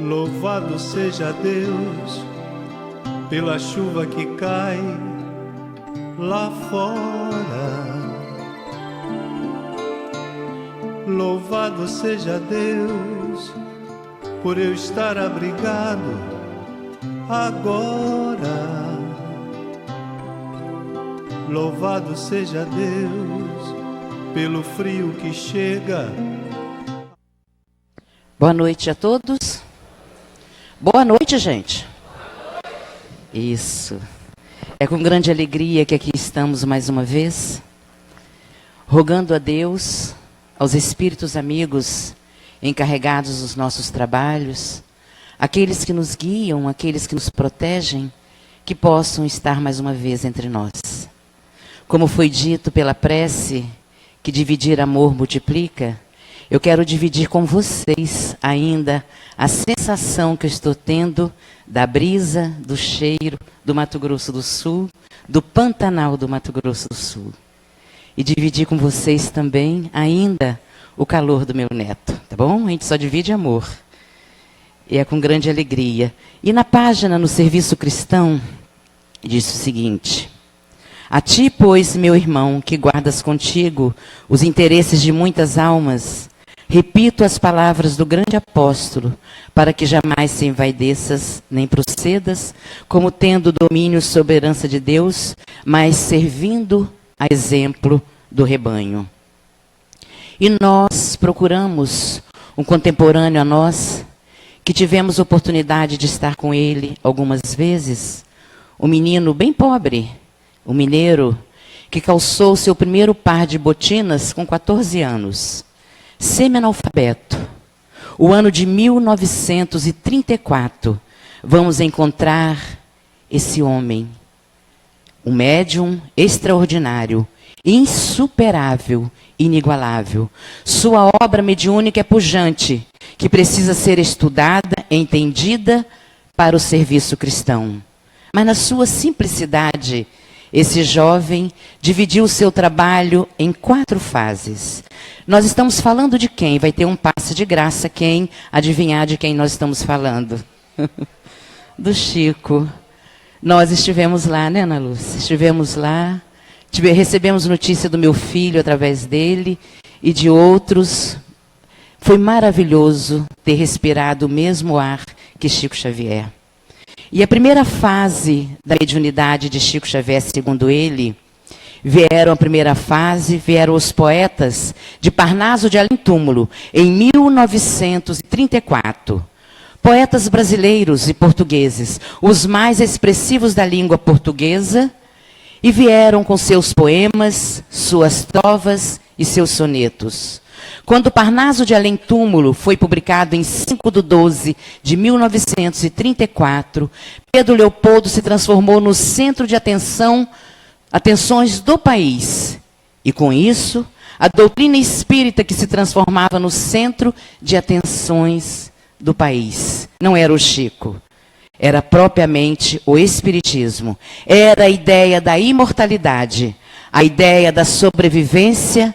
Louvado seja Deus pela chuva que cai lá fora. Louvado seja Deus por eu estar abrigado agora. Louvado seja Deus pelo frio que chega. Boa noite a todos. Boa noite, gente. Isso. É com grande alegria que aqui estamos mais uma vez, rogando a Deus, aos espíritos amigos encarregados dos nossos trabalhos, aqueles que nos guiam, aqueles que nos protegem, que possam estar mais uma vez entre nós. Como foi dito pela prece, que dividir amor multiplica, eu quero dividir com vocês ainda a sensação que eu estou tendo da brisa, do cheiro do Mato Grosso do Sul, do Pantanal do Mato Grosso do Sul. E dividir com vocês também ainda o calor do meu neto, tá bom? A gente só divide amor. E é com grande alegria. E na página, no Serviço Cristão, diz o seguinte: a ti, pois, meu irmão, que guardas contigo os interesses de muitas almas, repito as palavras do grande apóstolo, para que jamais se envaideças, nem procedas, como tendo domínio sobre a herança de Deus, mas servindo a exemplo do rebanho. E nós procuramos um contemporâneo a nós, que tivemos oportunidade de estar com ele algumas vezes, um menino bem pobre, um mineiro, que calçou seu primeiro par de botinas com 14 anos. Semi-analfabeto. O ano de 1934, vamos encontrar esse homem, um médium extraordinário, insuperável, inigualável. Sua obra mediúnica é pujante, que precisa ser estudada e entendida para o serviço cristão. Mas na sua simplicidade, esse jovem dividiu o seu trabalho em 4 fases. Nós estamos falando de quem? Vai ter um passe de graça quem adivinhar de quem nós estamos falando. Do Chico. Nós estivemos lá, né, Ana Lúcia? Estivemos lá, recebemos notícia do meu filho através dele e de outros. Foi maravilhoso ter respirado o mesmo ar que Chico Xavier. E a primeira fase da mediunidade de Chico Xavier, segundo ele, vieram os poetas de Parnaso de Além-Túmulo, em 1934. Poetas brasileiros e portugueses, os mais expressivos da língua portuguesa, e vieram com seus poemas, suas trovas e seus sonetos. Quando Parnaso de Além-Túmulo foi publicado em 5/12 de 1934, Pedro Leopoldo se transformou no centro de atenções do país. E com isso, a doutrina espírita que se transformava no centro de atenções do país. Não era o Chico, era propriamente o espiritismo. Era a ideia da imortalidade, a ideia da sobrevivência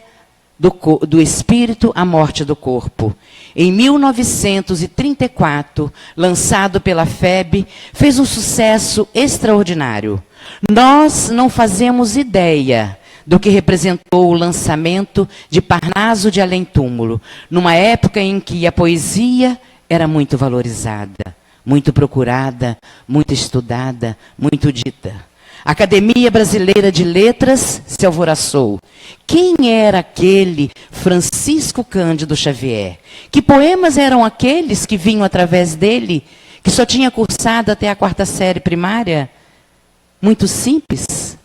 do espírito à morte do corpo. Em 1934, lançado pela FEB, fez um sucesso extraordinário. Nós não fazemos ideia do que representou o lançamento de Parnaso de Além-Túmulo, numa época em que a poesia era muito valorizada, muito procurada, muito estudada, muito dita. A Academia Brasileira de Letras se alvoroçou. Quem era aquele Francisco Cândido Xavier? Que poemas eram aqueles que vinham através dele, que só tinha cursado até a 4ª série primária? Muito simples,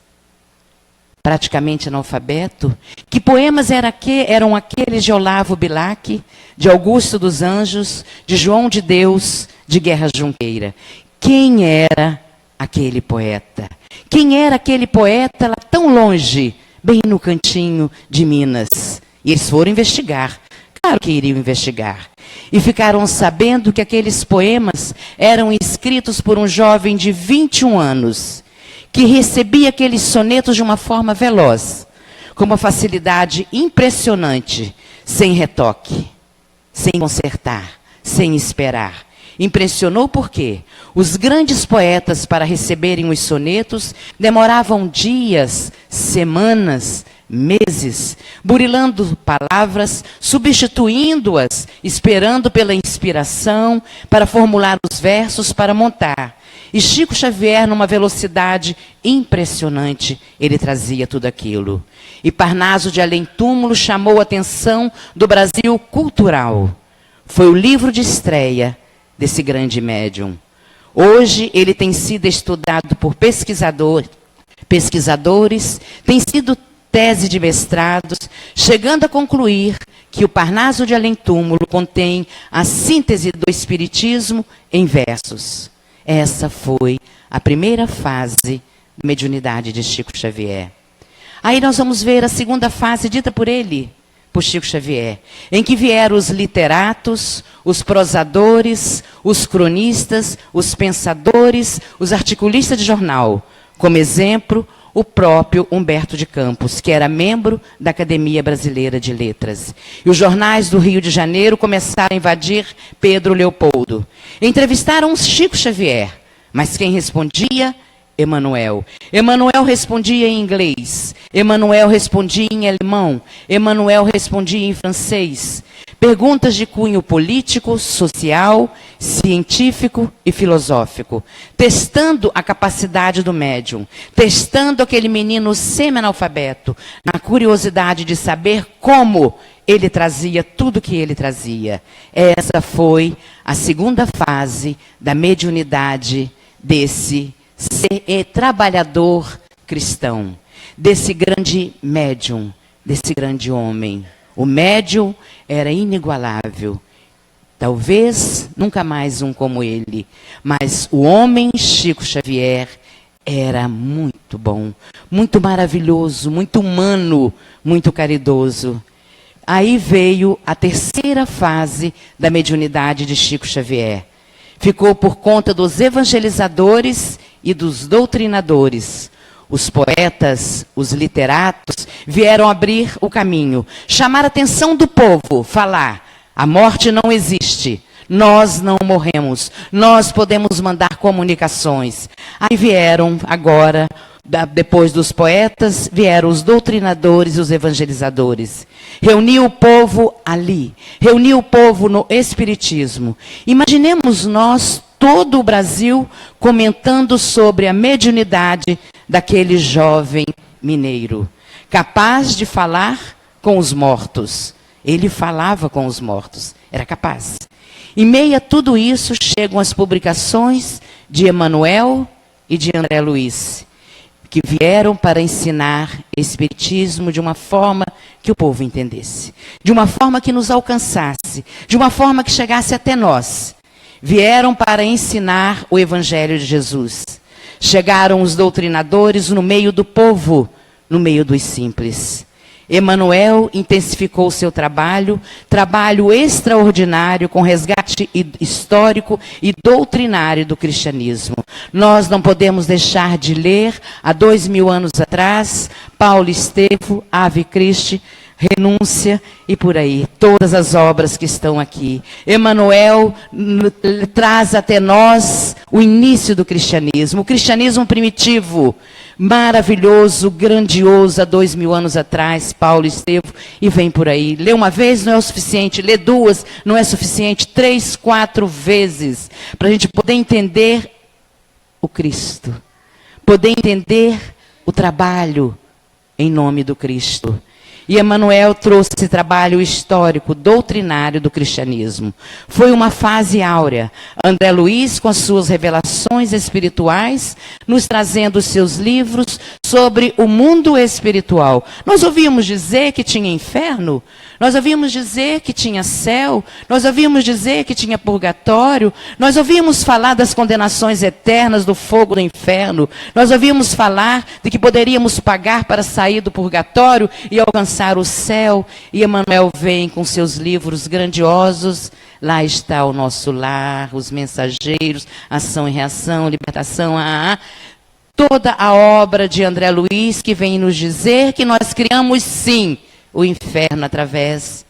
praticamente analfabeto. Que poemas eram aqueles de Olavo Bilac, de Augusto dos Anjos, de João de Deus, de Guerra Junqueira? Quem era aquele poeta? Quem era aquele poeta lá tão longe, bem no cantinho de Minas? E eles foram investigar. Claro que iriam investigar. e ficaram sabendo que aqueles poemas eram escritos por um jovem de 21 anos, que recebia aqueles sonetos de uma forma veloz, com uma facilidade impressionante, sem retoque, sem consertar, sem esperar. Impressionou porque os grandes poetas, para receberem os sonetos, demoravam dias, semanas, meses, burilando palavras, substituindo-as, esperando pela inspiração, para formular os versos, para montar. E Chico Xavier, numa velocidade impressionante, ele trazia tudo aquilo. E Parnaso de Além Túmulo chamou a atenção do Brasil cultural. Foi o livro de estreia desse grande médium. Hoje ele tem sido estudado por pesquisadores, tem sido tese de mestrados, chegando a concluir que o Parnaso de Além Túmulo contém a síntese do Espiritismo em versos. Essa foi a primeira fase da mediunidade de Chico Xavier. Aí nós vamos ver a segunda fase dita por ele, por Chico Xavier, em que vieram os literatos, os prosadores, os cronistas, os pensadores, os articulistas de jornal. Como exemplo, o próprio Humberto de Campos, que era membro da Academia Brasileira de Letras. E os jornais do Rio de Janeiro começaram a invadir Pedro Leopoldo. Entrevistaram Chico Xavier, mas quem respondia? Emmanuel. Emmanuel respondia em inglês. Emmanuel respondia em alemão. Emmanuel respondia em francês. Perguntas de cunho político, social, científico e filosófico. Testando a capacidade do médium. Testando aquele menino semi-analfabeto na curiosidade de saber como ele trazia tudo que ele trazia. Essa foi a segunda fase da mediunidade desse trabalhador cristão, desse grande médium, desse grande homem. O médium era inigualável. Talvez nunca mais um como ele, mas o homem Chico Xavier era muito bom, muito maravilhoso, muito humano, muito caridoso. Aí veio a terceira fase da mediunidade de Chico Xavier. Ficou por conta dos evangelizadores e dos doutrinadores. Os poetas, os literatos, vieram abrir o caminho, chamar a atenção do povo, falar: a morte não existe, nós não morremos, nós podemos mandar comunicações. Aí vieram agora, depois dos poetas, vieram os doutrinadores e os evangelizadores. Reuniu o povo ali, reuniu o povo no Espiritismo. Imaginemos nós, todo o Brasil, comentando sobre a mediunidade daquele jovem mineiro, capaz de falar com os mortos. Ele falava com os mortos, era capaz. Em meio a tudo isso, chegam as publicações de Emmanuel e de André Luiz, que vieram para ensinar Espiritismo de uma forma que o povo entendesse, de uma forma que nos alcançasse, de uma forma que chegasse até nós. Vieram para ensinar o Evangelho de Jesus. Chegaram os doutrinadores no meio do povo, no meio dos simples. Emmanuel intensificou seu trabalho extraordinário com resgate histórico e doutrinário do cristianismo. Nós não podemos deixar de ler, há 2000 anos atrás, Paulo Estevo, Ave Christi, Renúncia e por aí, todas as obras que estão aqui. Emmanuel traz até nós o início do cristianismo, o cristianismo primitivo, maravilhoso, grandioso, há 2000 anos atrás, Paulo Estevo, e vem por aí. Ler uma vez não é o suficiente, ler duas não é suficiente, 3, 4 vezes, para a gente poder entender o Cristo, poder entender o trabalho em nome do Cristo. E Emmanuel trouxe esse trabalho histórico, doutrinário do cristianismo. Foi uma fase áurea. André Luiz, com as suas revelações espirituais, nos trazendo os seus livros sobre o mundo espiritual. Nós ouvíamos dizer que tinha inferno? Nós ouvimos dizer que tinha céu, nós ouvimos dizer que tinha purgatório, nós ouvimos falar das condenações eternas do fogo do inferno, nós ouvimos falar de que poderíamos pagar para sair do purgatório e alcançar o céu. E Emmanuel vem com seus livros grandiosos. Lá está o nosso lar, os mensageiros, ação e reação, libertação, toda a obra de André Luiz, que vem nos dizer que nós criamos sim o inferno através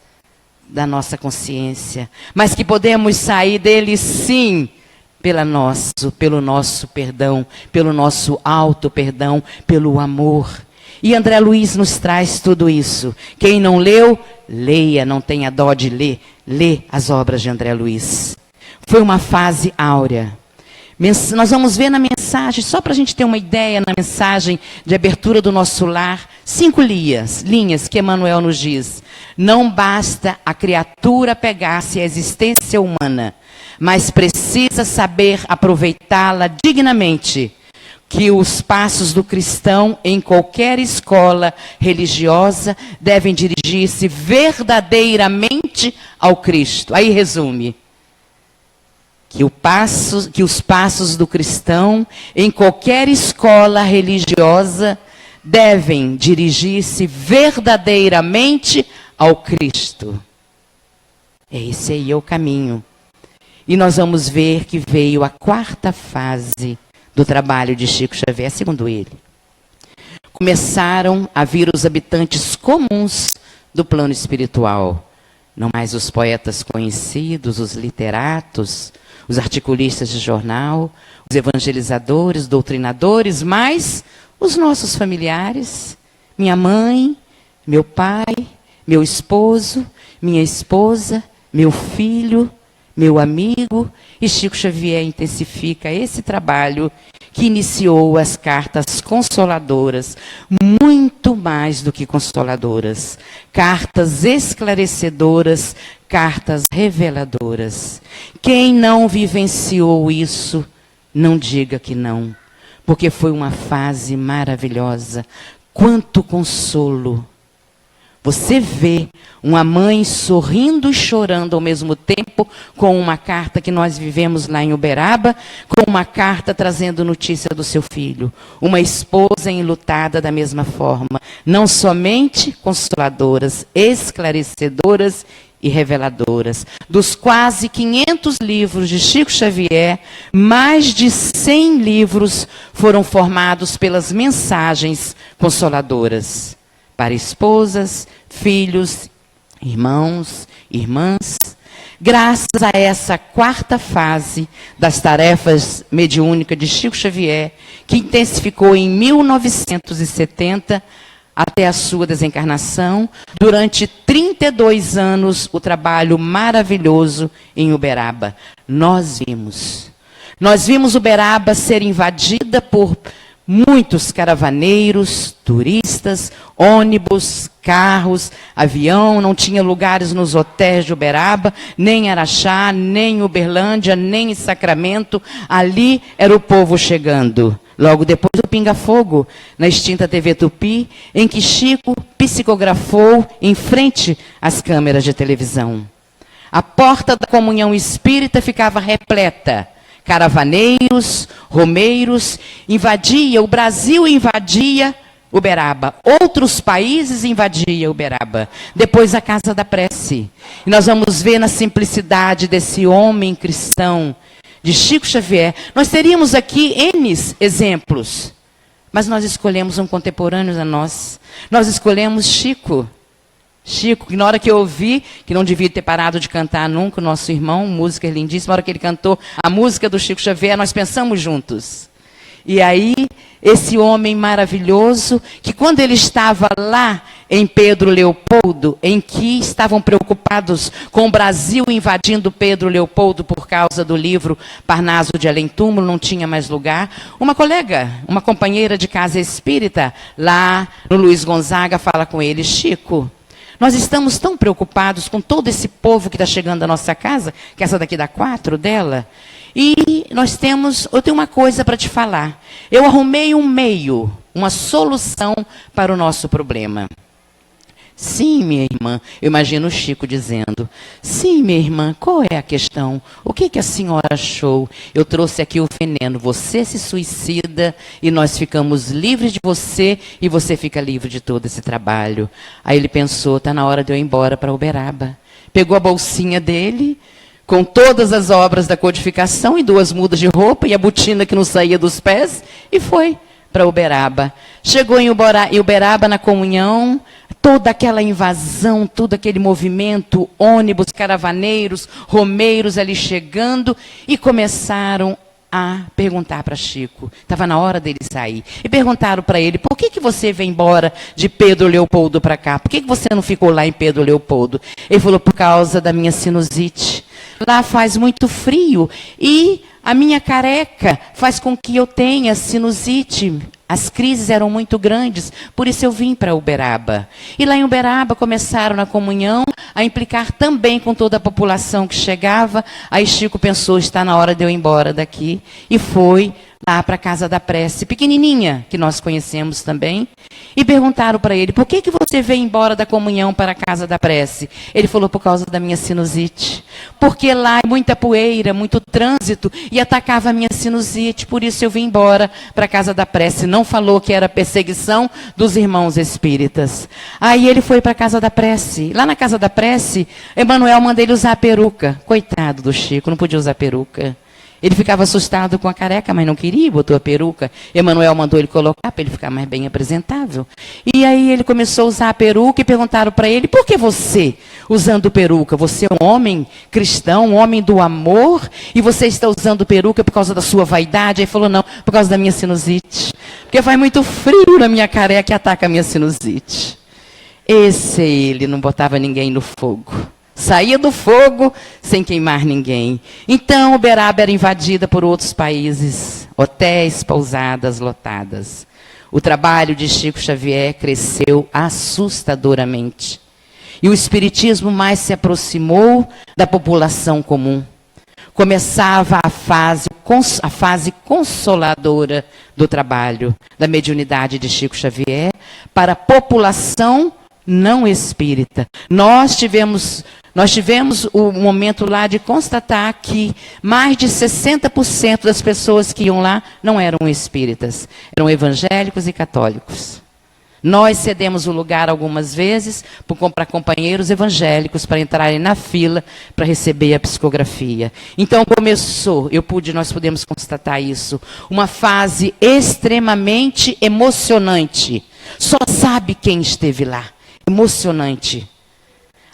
da nossa consciência, mas que podemos sair dele sim pelo nosso perdão, pelo nosso auto-perdão, pelo amor. E André Luiz nos traz tudo isso. Quem não leu, leia, não tenha dó de ler. Lê as obras de André Luiz. Foi uma fase áurea. Nós vamos ver na mensagem, só para a gente ter uma ideia, na mensagem de abertura do nosso lar, 5 linhas que Emmanuel nos diz. Não basta a criatura pegar-se à existência humana, mas precisa saber aproveitá-la dignamente, que os passos do cristão em qualquer escola religiosa devem dirigir-se verdadeiramente ao Cristo. Aí resume. Que os passos do cristão em qualquer escola religiosa devem dirigir-se verdadeiramente ao Cristo. Esse aí é o caminho. E nós vamos ver que veio a 4ª fase do trabalho de Chico Xavier, segundo ele. Começaram a vir os habitantes comuns do plano espiritual. Não mais os poetas conhecidos, os literatos, os articulistas de jornal, os evangelizadores, doutrinadores, mas os nossos familiares, minha mãe, meu pai, meu esposo, minha esposa, meu filho, meu amigo. E Chico Xavier intensifica esse trabalho que iniciou as cartas consoladoras, muito mais do que consoladoras, cartas esclarecedoras, cartas reveladoras. Quem não vivenciou isso, não diga que não, porque foi uma fase maravilhosa. Quanto consolo! Você vê uma mãe sorrindo e chorando ao mesmo tempo com uma carta que nós vivemos lá em Uberaba, com uma carta trazendo notícia do seu filho. Uma esposa enlutada da mesma forma. Não somente consoladoras, esclarecedoras e reveladoras. Dos quase 500 livros de Chico Xavier, mais de 100 livros foram formados pelas mensagens consoladoras. Para esposas, filhos, irmãos, irmãs. Graças a essa 4ª fase das tarefas mediúnicas de Chico Xavier, que intensificou em 1970 até a sua desencarnação, durante 32 anos, o trabalho maravilhoso em Uberaba. Nós vimos Uberaba ser invadida por muitos caravaneiros, turistas, ônibus, carros, avião. Não tinha lugares nos hotéis de Uberaba, nem em Araxá, nem em Uberlândia, nem em Sacramento. Ali era o povo chegando. Logo depois do Pinga Fogo, na extinta TV Tupi, em que Chico psicografou em frente às câmeras de televisão. A porta da comunhão espírita ficava repleta. Caravaneiros, romeiros, o Brasil invadia Uberaba. Outros países invadiam Uberaba. Depois a Casa da Prece. E nós vamos ver na simplicidade desse homem cristão, de Chico Xavier. Nós teríamos aqui N exemplos, mas nós escolhemos um contemporâneo a nós. Nós escolhemos Chico. Chico, que na hora que eu ouvi, que não devia ter parado de cantar nunca, o nosso irmão, música lindíssima, na hora que ele cantou a música do Chico Xavier, nós pensamos juntos. E aí, esse homem maravilhoso, que quando ele estava lá em Pedro Leopoldo, em que estavam preocupados com o Brasil invadindo Pedro Leopoldo por causa do livro Parnaso de Além Túmulo, não tinha mais lugar, uma colega, uma companheira de casa espírita, lá no Luiz Gonzaga, fala com ele: Chico, nós estamos tão preocupados com todo esse povo que está chegando à nossa casa, que essa daqui dá 4 dela, e eu tenho uma coisa para te falar. Eu arrumei um meio, uma solução para o nosso problema. Sim, minha irmã. Eu imagino o Chico dizendo: sim, minha irmã, qual é a questão? O que a senhora achou? Eu trouxe aqui o veneno. Você se suicida e nós ficamos livres de você e você fica livre de todo esse trabalho. Aí ele pensou: está na hora de eu ir embora para Uberaba. Pegou a bolsinha dele, com todas as obras da codificação e 2 mudas de roupa e a botina que não saía dos pés, e foi para Uberaba. Chegou em Uberaba na comunhão, toda aquela invasão, todo aquele movimento, ônibus, caravaneiros, romeiros ali chegando, e começaram a perguntar para Chico. Estava na hora dele sair. E perguntaram para ele: por que você veio embora de Pedro Leopoldo para cá? Por que você não ficou lá em Pedro Leopoldo? Ele falou: por causa da minha sinusite. Lá faz muito frio e a minha careca faz com que eu tenha sinusite. As crises eram muito grandes, por isso eu vim para Uberaba. E lá em Uberaba começaram na comunhão a implicar também com toda a população que chegava. Aí Chico pensou: está na hora de eu ir embora daqui. E foi lá para a Casa da Prece, pequenininha, que nós conhecemos também. E perguntaram para ele: por que você veio embora da comunhão para a Casa da Prece? Ele falou: por causa da minha sinusite. Porque lá é muita poeira, muito trânsito, e atacava a minha sinusite, por isso eu vim embora para a Casa da Prece. Não falou que era perseguição dos irmãos espíritas. Aí ele foi para a Casa da Prece. Lá na Casa da Prece, Emmanuel mandou ele usar a peruca. Coitado do Chico, não podia usar peruca. Ele ficava assustado com a careca, mas não queria, botou a peruca. Emmanuel mandou ele colocar para ele ficar mais bem apresentável. E aí ele começou a usar a peruca e perguntaram para ele: por que você, usando peruca? Você é um homem cristão, um homem do amor, e você está usando peruca por causa da sua vaidade? Aí ele falou: não, por causa da minha sinusite. Porque faz muito frio na minha careca e ataca a minha sinusite. Esse ele não botava ninguém no fogo. Saía do fogo sem queimar ninguém. Então, Uberaba era invadida por outros países. Hotéis, pousadas lotadas. O trabalho de Chico Xavier cresceu assustadoramente. E o espiritismo mais se aproximou da população comum. Começava a fase consoladora do trabalho, da mediunidade de Chico Xavier para a população não espírita. Nós tivemos o momento lá de constatar que mais de 60% das pessoas que iam lá não eram espíritas, eram evangélicos e católicos. Nós cedemos o lugar algumas vezes para companheiros evangélicos para entrarem na fila para receber a psicografia. Então começou, nós podemos constatar isso, uma fase extremamente emocionante. Só sabe quem esteve lá. Emocionante.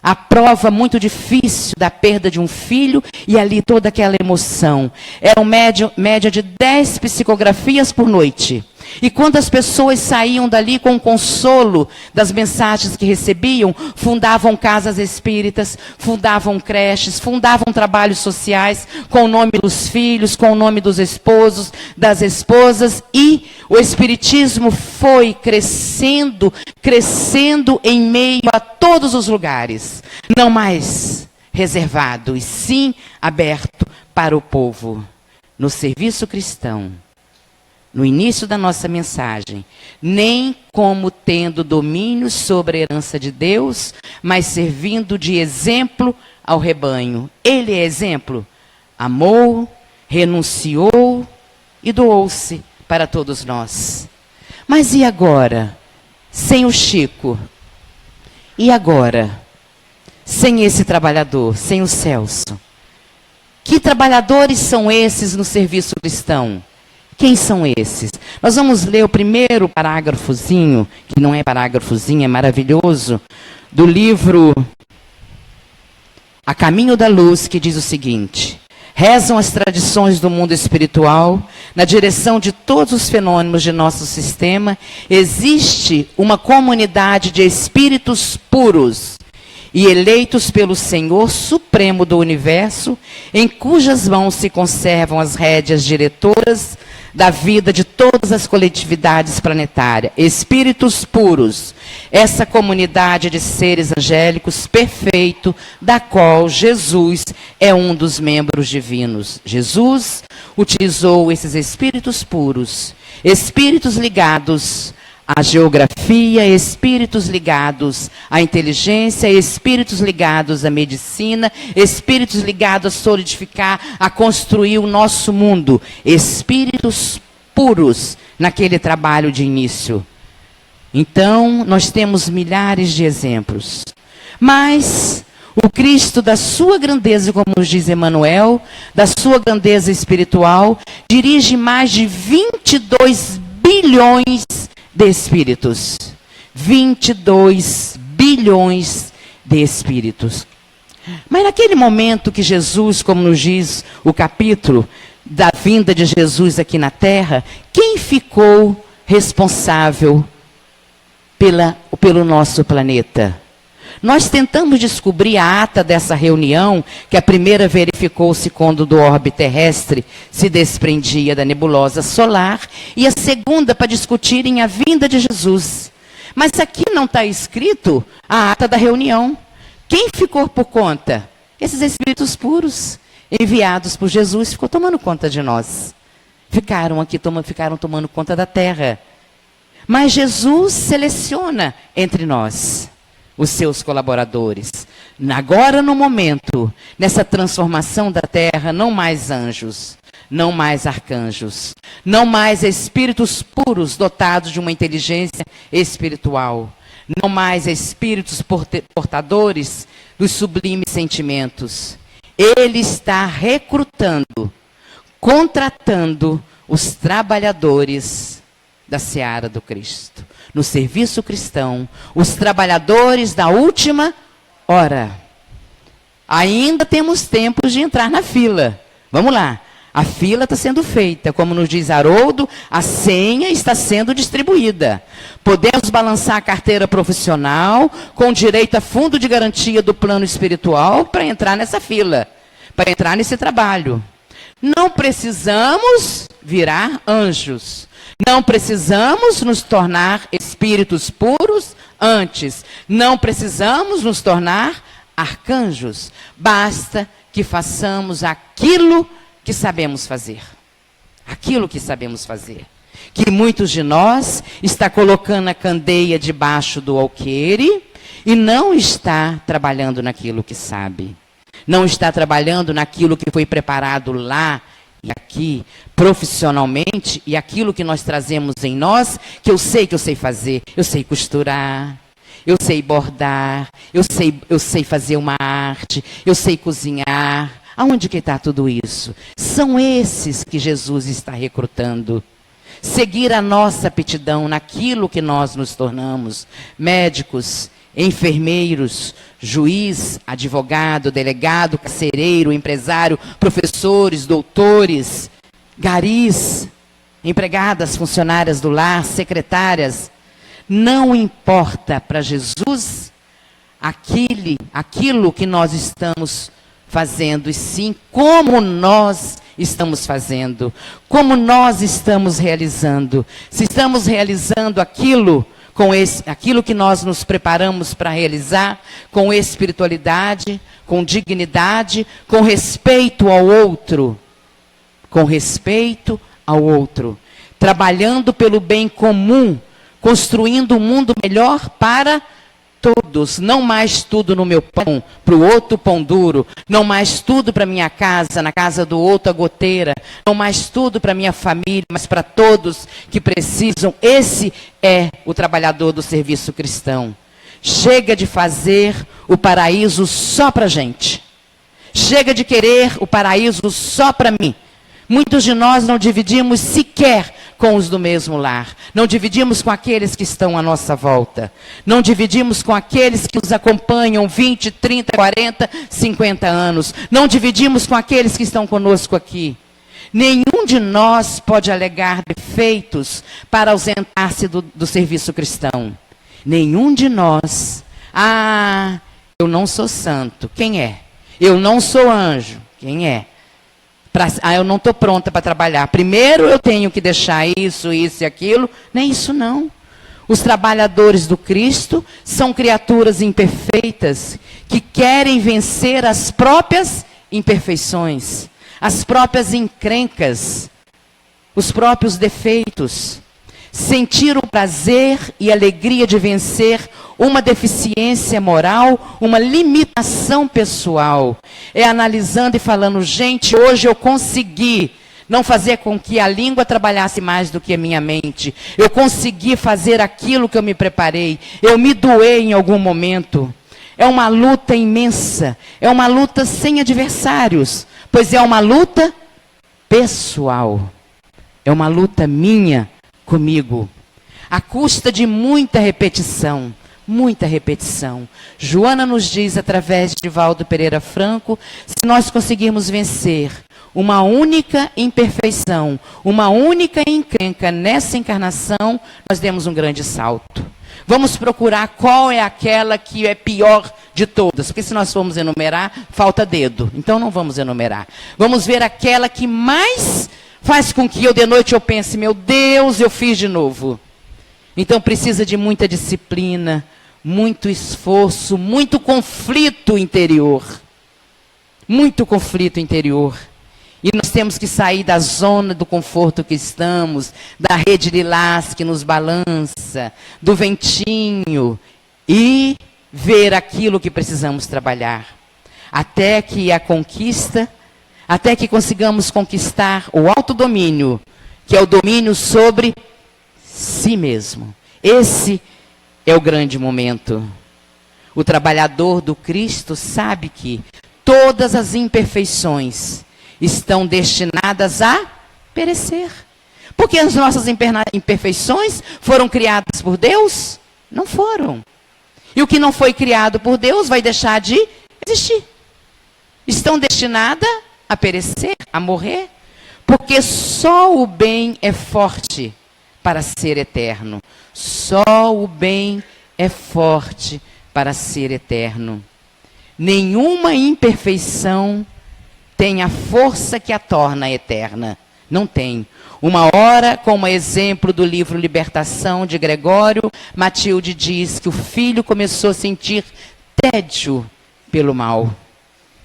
A prova muito difícil da perda de um filho e ali toda aquela emoção. Era uma média de 10 psicografias por noite. E quando as pessoas saíam dali com o consolo das mensagens que recebiam, fundavam casas espíritas, fundavam creches, fundavam trabalhos sociais com o nome dos filhos, com o nome dos esposos, das esposas, e o espiritismo foi crescendo em meio a todos os lugares, não mais reservado, e sim aberto para o povo. No serviço cristão, no início da nossa mensagem, nem como tendo domínio sobre a herança de Deus, mas servindo de exemplo ao rebanho. Ele é exemplo. Amou, renunciou e doou-se para todos nós. Mas e agora? Sem o Chico? E agora? Sem esse trabalhador, sem o Celso? Que trabalhadores são esses no serviço cristão? Quem são esses? Nós vamos ler o primeiro parágrafozinho, que não é parágrafozinho, é maravilhoso, do livro A Caminho da Luz, que diz o seguinte: rezam as tradições do mundo espiritual, na direção de todos os fenômenos de nosso sistema, existe uma comunidade de espíritos puros e eleitos pelo Senhor Supremo do Universo, em cujas mãos se conservam as rédeas diretoras da vida de todas as coletividades planetárias. Espíritos puros, essa comunidade de seres angélicos perfeito, da qual Jesus é um dos membros divinos. Jesus utilizou esses espíritos puros, espíritos ligados à geografia, espíritos ligados à inteligência, espíritos ligados à medicina, espíritos ligados a solidificar, a construir o nosso mundo, espíritos puros naquele trabalho de início. Então, nós temos milhares de exemplos. Mas o Cristo, da sua grandeza, como nos diz Emmanuel, da sua grandeza espiritual, dirige mais de 22 bilhões de espíritos. 22 bilhões de espíritos. Mas naquele momento que Jesus, como nos diz o capítulo da vinda de Jesus aqui na Terra, quem ficou responsável pelo nosso planeta? Nós tentamos descobrir a ata dessa reunião, que a primeira verificou-se quando do orbe terrestre se desprendia da nebulosa solar, e a segunda para discutirem a vinda de Jesus. Mas aqui não está escrito a ata da reunião. Quem ficou por conta? Esses espíritos puros, enviados por Jesus, ficou tomando conta de nós. Ficaram tomando conta da terra. Mas Jesus seleciona entre nós os seus colaboradores. Agora, no momento, nessa transformação da terra, não mais anjos, não mais arcanjos, não mais espíritos puros dotados de uma inteligência espiritual, não mais espíritos portadores dos sublimes sentimentos. Ele está recrutando, contratando os trabalhadores da seara do Cristo, no serviço cristão, os trabalhadores da última hora. Ainda temos tempo de entrar na fila. Vamos lá. A fila está sendo feita. Como nos diz Haroldo, a senha está sendo distribuída. Podemos balançar a carteira profissional com direito a fundo de garantia do plano espiritual para entrar nessa fila, para entrar nesse trabalho. Não precisamos virar anjos. Não precisamos nos tornar espíritos puros antes. Não precisamos nos tornar arcanjos. Basta que façamos aquilo que sabemos fazer. Aquilo que sabemos fazer. Que muitos de nós está colocando a candeia debaixo do alqueire e não está trabalhando naquilo que sabe. Não está trabalhando naquilo que foi preparado lá e aqui, profissionalmente, e aquilo que nós trazemos em nós, que eu sei fazer. Eu sei costurar, eu sei bordar, eu sei fazer uma arte, eu sei cozinhar. Aonde que está tudo isso? São esses que Jesus está recrutando. Seguir a nossa aptidão naquilo que nós nos tornamos. Médicos, enfermeiros, juiz, advogado, delegado, carcereiro, empresário, professores, doutores, garis, empregadas, funcionárias do lar, secretárias. Não importa para Jesus aquilo que nós estamos fazendo, e sim como nós estamos fazendo, como nós estamos realizando. Se estamos realizando aquilo que nós nos preparamos para realizar, com espiritualidade, com dignidade, com respeito ao outro, trabalhando pelo bem comum, construindo um mundo melhor para todos, não mais tudo no meu pão, para o outro pão duro, não mais tudo para minha casa, na casa do outro a goteira, não mais tudo para minha família, mas para todos que precisam. Esse é o trabalhador do serviço cristão. Chega de fazer o paraíso só para a gente. Chega de querer o paraíso só para mim. Muitos de nós não dividimos sequer com os do mesmo lar. Não dividimos com aqueles que estão à nossa volta. Não dividimos com aqueles que nos acompanham 20, 30, 40, 50 anos. Não dividimos com aqueles que estão conosco aqui. Nenhum de nós pode alegar defeitos para ausentar-se do serviço cristão. Nenhum de nós. Ah, eu não sou santo. Quem é? Eu não sou anjo. Quem é? Eu não estou pronta para trabalhar. Primeiro eu tenho que deixar isso e aquilo. Nem isso não. Os trabalhadores do Cristo são criaturas imperfeitas que querem vencer as próprias imperfeições, as próprias encrencas, os próprios defeitos. sentir o prazer e alegria de vencer uma deficiência moral, uma limitação pessoal. É analisando e falando, gente, hoje eu consegui não fazer com que a língua trabalhasse mais do que a minha mente. Eu consegui fazer aquilo que eu me preparei. Eu me doei em algum momento. É uma luta imensa. É uma luta sem adversários. Pois é uma luta pessoal. É uma luta minha comigo. À custa de muita repetição. Muita repetição. Joana nos diz, através de Valdo Pereira Franco, se nós conseguirmos vencer uma única imperfeição, uma única encrenca nessa encarnação, nós demos um grande salto. Vamos procurar qual é aquela que é pior de todas, porque se nós formos enumerar, falta dedo. Então não vamos enumerar. Vamos ver aquela que mais faz com que eu de noite eu pense, meu Deus, eu fiz de novo. Então precisa de muita disciplina, muito esforço, muito conflito interior. Muito conflito interior. E nós temos que sair da zona do conforto que estamos, da rede lilás que nos balança, do ventinho, e ver aquilo que precisamos trabalhar. Até que a conquista, até que consigamos conquistar o autodomínio, que é o domínio sobre si mesmo. Esse é o grande momento. O trabalhador do Cristo sabe que todas as imperfeições estão destinadas a perecer. Porque as nossas imperfeições foram criadas por Deus? Não foram. E o que não foi criado por Deus vai deixar de existir. Estão destinadas a perecer, a morrer. Porque só o bem é forte para ser eterno. Só o bem é forte para ser eterno. Nenhuma imperfeição tem a força que a torna eterna. Não tem. Uma hora, como exemplo do livro Libertação, de Gregório, Matilde diz que o filho começou a sentir tédio pelo mal.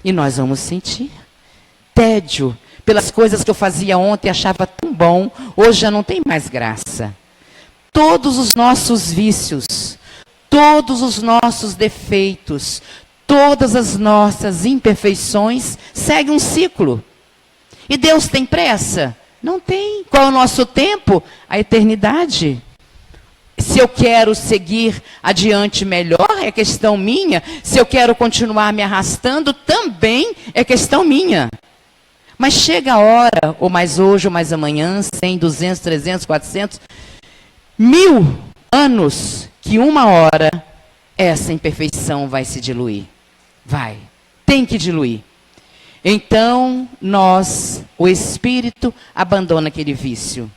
E nós vamos sentir tédio pelas coisas que eu fazia ontem e achava tão bom, hoje já não tem mais graça. Todos os nossos vícios, todos os nossos defeitos, todas as nossas imperfeições seguem um ciclo. E Deus tem pressa? Não tem. Qual é o nosso tempo? A eternidade. Se eu quero seguir adiante melhor, é questão minha. Se eu quero continuar me arrastando, também é questão minha. Mas chega a hora, ou mais hoje, ou mais amanhã, 100, 200, 300, 400, 1000 anos, que uma hora essa imperfeição vai se diluir. Vai. Tem que diluir. Então, o Espírito abandona aquele vício.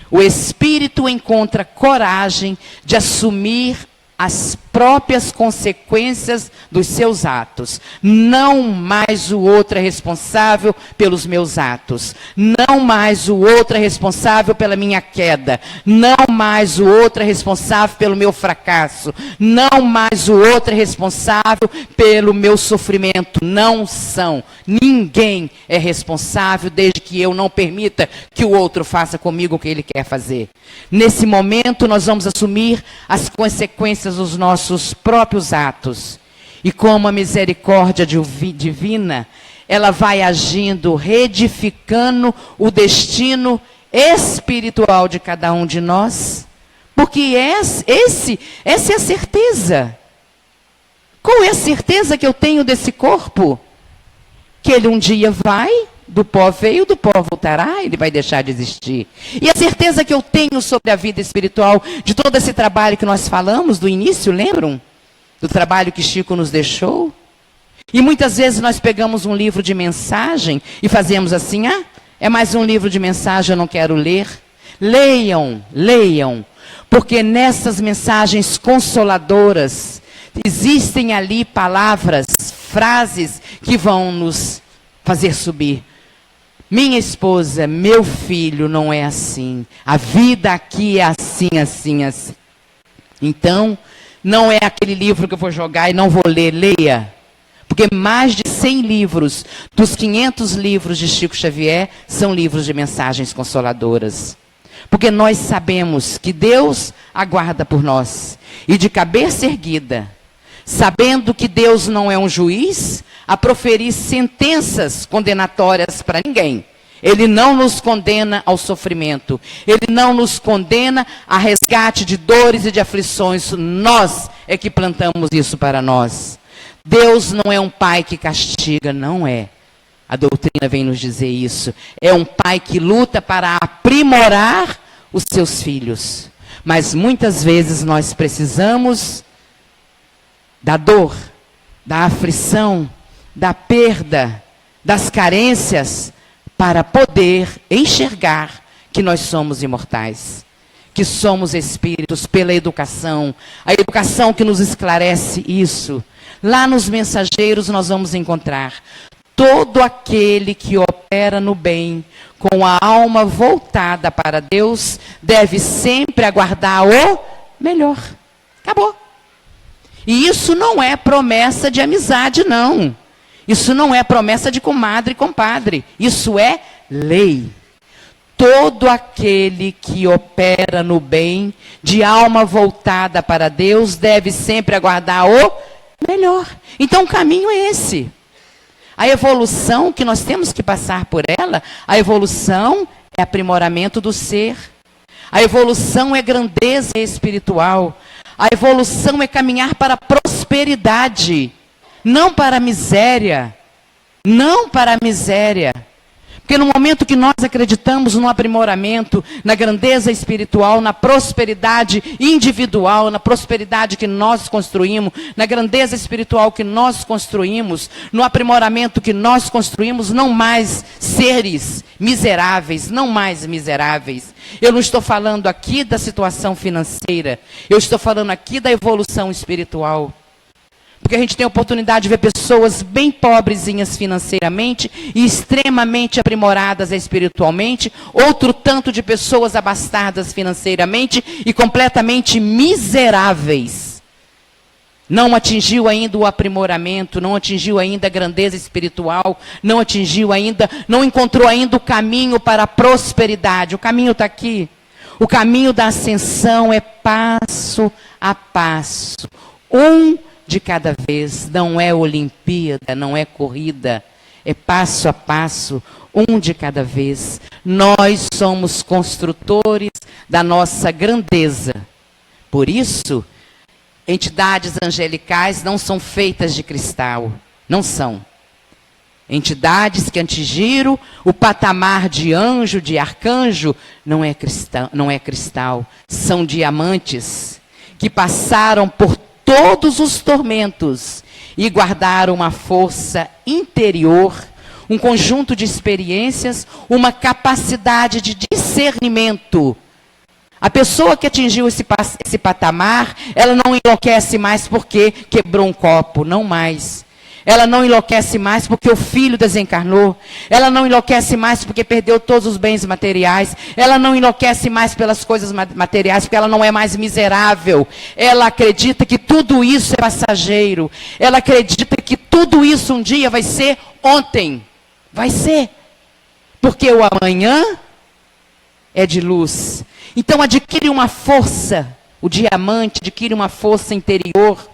O Espírito encontra coragem de assumir as próprias consequências dos seus atos. Não mais o outro é responsável pelos meus atos. Não mais o outro é responsável pela minha queda. Não mais o outro é responsável pelo meu fracasso. Não mais o outro é responsável pelo meu sofrimento. Não são. Ninguém é responsável desde que eu não permita que o outro faça comigo o que ele quer fazer. Nesse momento nós vamos assumir as consequências dos nossos próprios atos. E como a misericórdia divina, ela vai agindo, reedificando o destino espiritual de cada um de nós. Porque essa é a certeza. Qual é a certeza que eu tenho desse corpo? Que ele um dia vai, do pó veio, do pó voltará, ele vai deixar de existir. E a certeza que eu tenho sobre a vida espiritual, de todo esse trabalho que nós falamos do início, lembram? Do trabalho que Chico nos deixou. E muitas vezes nós pegamos um livro de mensagem e fazemos assim, é mais um livro de mensagem, eu não quero ler. Leiam, leiam, porque nessas mensagens consoladoras, existem ali palavras, frases que vão nos fazer subir. Minha esposa, meu filho, não é assim. A vida aqui é assim, assim, assim. Então, não é aquele livro que eu vou jogar e não vou ler. Leia. Porque mais de 100 livros, dos 500 livros de Chico Xavier, são livros de mensagens consoladoras. Porque nós sabemos que Deus aguarda por nós. E de cabeça erguida, sabendo que Deus não é um juiz a proferir sentenças condenatórias para ninguém. Ele não nos condena ao sofrimento. Ele não nos condena a resgate de dores e de aflições. Nós é que plantamos isso para nós. Deus não é um pai que castiga, não é. A doutrina vem nos dizer isso. É um pai que luta para aprimorar os seus filhos. Mas muitas vezes nós precisamos da dor, da aflição, da perda, das carências, para poder enxergar que nós somos imortais, que somos espíritos pela educação, a educação que nos esclarece isso. Lá nos mensageiros nós vamos encontrar todo aquele que opera no bem, com a alma voltada para Deus, deve sempre aguardar o melhor. Acabou. E isso não é promessa de amizade, não. Isso não é promessa de comadre e compadre. Isso é lei. Todo aquele que opera no bem, de alma voltada para Deus, deve sempre aguardar o melhor. Então o caminho é esse. A evolução que nós temos que passar por ela, a evolução é aprimoramento do ser. A evolução é grandeza espiritual. A evolução é caminhar para a prosperidade, não para a miséria. Não para a miséria. Porque no momento que nós acreditamos no aprimoramento, na grandeza espiritual, na prosperidade individual, na prosperidade que nós construímos, na grandeza espiritual que nós construímos, no aprimoramento que nós construímos, não mais seres miseráveis, não mais miseráveis. Eu não estou falando aqui da situação financeira, eu estou falando aqui da evolução espiritual. Porque a gente tem a oportunidade de ver pessoas bem pobrezinhas financeiramente e extremamente aprimoradas espiritualmente. Outro tanto de pessoas abastadas financeiramente e completamente miseráveis. Não atingiu ainda o aprimoramento, não atingiu ainda a grandeza espiritual, não atingiu ainda, não encontrou ainda o caminho para a prosperidade. O caminho está aqui. O caminho da ascensão é passo a passo. De cada vez, não é Olimpíada, não é corrida, é passo a passo, de cada vez. Nós somos construtores da nossa grandeza. Por isso, entidades angelicais não são feitas de cristal, não são. Entidades que atingiram o patamar de anjo, de arcanjo, não é cristal, são diamantes que passaram por todos os tormentos e guardaram uma força interior, um conjunto de experiências, uma capacidade de discernimento. A pessoa que atingiu esse patamar, ela não enlouquece mais porque quebrou um copo, não mais. Ela não enlouquece mais porque o filho desencarnou. Ela não enlouquece mais porque perdeu todos os bens materiais. Ela não enlouquece mais pelas coisas materiais porque ela não é mais miserável. Ela acredita que tudo isso é passageiro. Ela acredita que tudo isso um dia vai ser ontem. Vai ser. Porque o amanhã é de luz. Então adquire uma força. O diamante adquire uma força interior.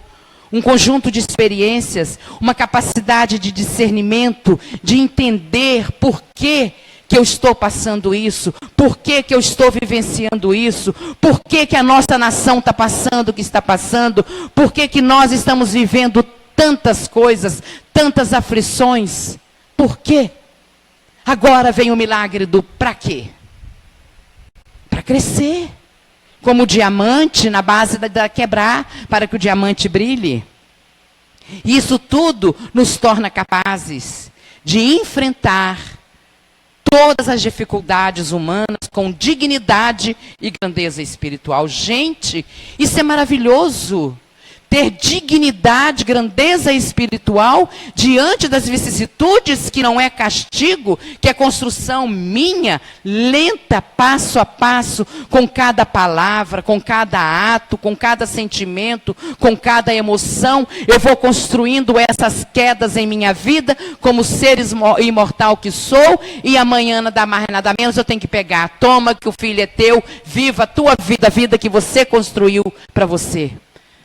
Um conjunto de experiências, uma capacidade de discernimento, de entender por que eu estou passando isso, por que eu estou vivenciando isso, por que a nossa nação está passando o que está passando, por que nós estamos vivendo tantas coisas, tantas aflições. Por quê? Agora vem o milagre do para quê? Para crescer. Como o diamante na base da quebrar, para que o diamante brilhe. Isso tudo nos torna capazes de enfrentar todas as dificuldades humanas com dignidade e grandeza espiritual. Gente, isso é maravilhoso. ter dignidade, grandeza espiritual diante das vicissitudes, que não é castigo, que é construção minha, lenta, passo a passo, com cada palavra, com cada ato, com cada sentimento, com cada emoção. Eu vou construindo essas quedas em minha vida, como ser imortal que sou, e amanhã nada mais, nada menos eu tenho que pegar. Toma que o filho é teu, viva a tua vida, a vida que você construiu para você.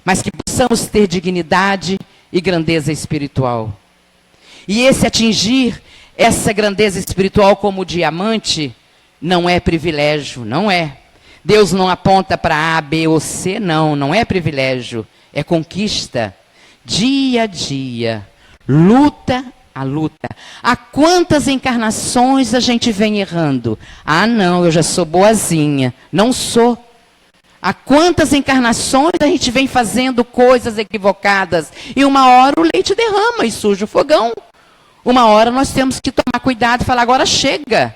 Mas que possamos ter dignidade e grandeza espiritual. E esse atingir essa grandeza espiritual como diamante não é privilégio, não é. Deus não aponta para A, B ou C, não é privilégio, é conquista. Dia a dia, luta a luta. Há quantas encarnações a gente vem errando? Ah, não, eu já sou boazinha. Não sou. Há quantas encarnações a gente vem fazendo coisas equivocadas e uma hora o leite derrama e suja o fogão. Uma hora nós temos que tomar cuidado e falar, agora chega.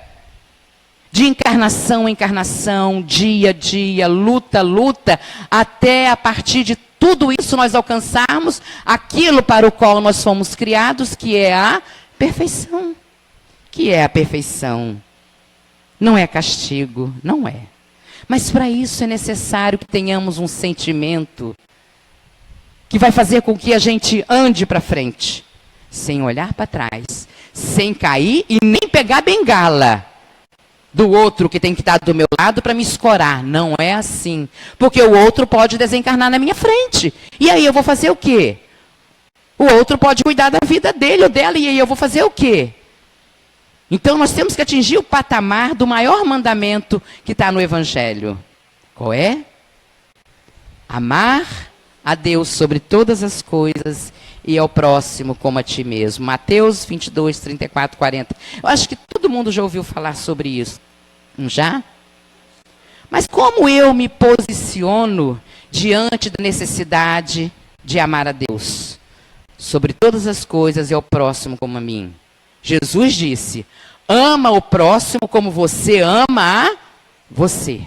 De encarnação em encarnação, dia a dia, luta a luta, até a partir de tudo isso nós alcançarmos aquilo para o qual nós fomos criados, que é a perfeição. Que é a perfeição. Não é castigo, não é. Mas para isso é necessário que tenhamos um sentimento que vai fazer com que a gente ande para frente, sem olhar para trás, sem cair e nem pegar bengala do outro que tem que estar do meu lado para me escorar. Não é assim. Porque o outro pode desencarnar na minha frente. E aí eu vou fazer o quê? O outro pode cuidar da vida dele ou dela, e aí eu vou fazer o quê? Então nós temos que atingir o patamar do maior mandamento que está no Evangelho. Qual é? Amar a Deus sobre todas as coisas e ao próximo como a ti mesmo. Mateus 22, 34, 40. Eu acho que todo mundo já ouviu falar sobre isso. Não já? Mas como eu me posiciono diante da necessidade de amar a Deus sobre todas as coisas e ao próximo como a mim? Jesus disse, ama o próximo como você ama a você.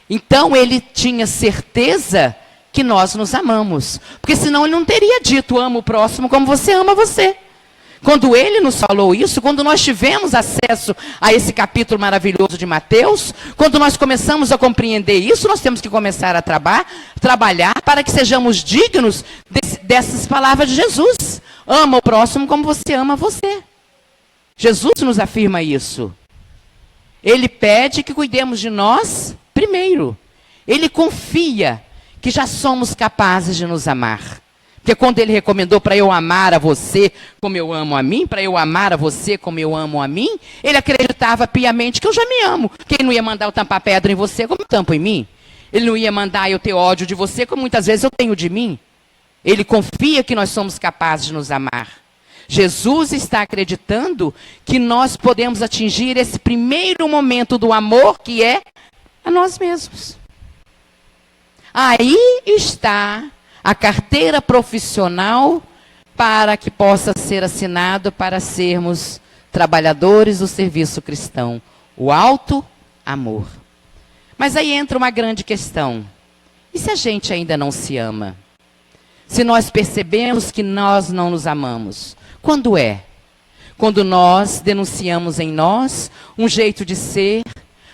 Então ele tinha certeza que nós nos amamos. Porque senão ele não teria dito, ama o próximo como você ama você. Quando ele nos falou isso, quando nós tivemos acesso a esse capítulo maravilhoso de Mateus, quando nós começamos a compreender isso, nós temos que começar a trabalhar para que sejamos dignos dessas palavras de Jesus. Ama o próximo como você ama você. Jesus nos afirma isso. Ele pede que cuidemos de nós primeiro. Ele confia que já somos capazes de nos amar. Porque quando ele recomendou para eu amar a você como eu amo a mim, para eu amar a você como eu amo a mim, ele acreditava piamente que eu já me amo. Que ele não ia mandar eu tampar pedra em você como eu tampo em mim. Ele não ia mandar eu ter ódio de você como muitas vezes eu tenho de mim. Ele confia que nós somos capazes de nos amar. Jesus está acreditando que nós podemos atingir esse primeiro momento do amor, que é a nós mesmos. Aí está a carteira profissional para que possa ser assinado para sermos trabalhadores do serviço cristão. O alto amor. Mas aí entra uma grande questão. E se a gente ainda não se ama? Se nós percebemos que nós não nos amamos? Quando é? Quando nós denunciamos em nós um jeito de ser,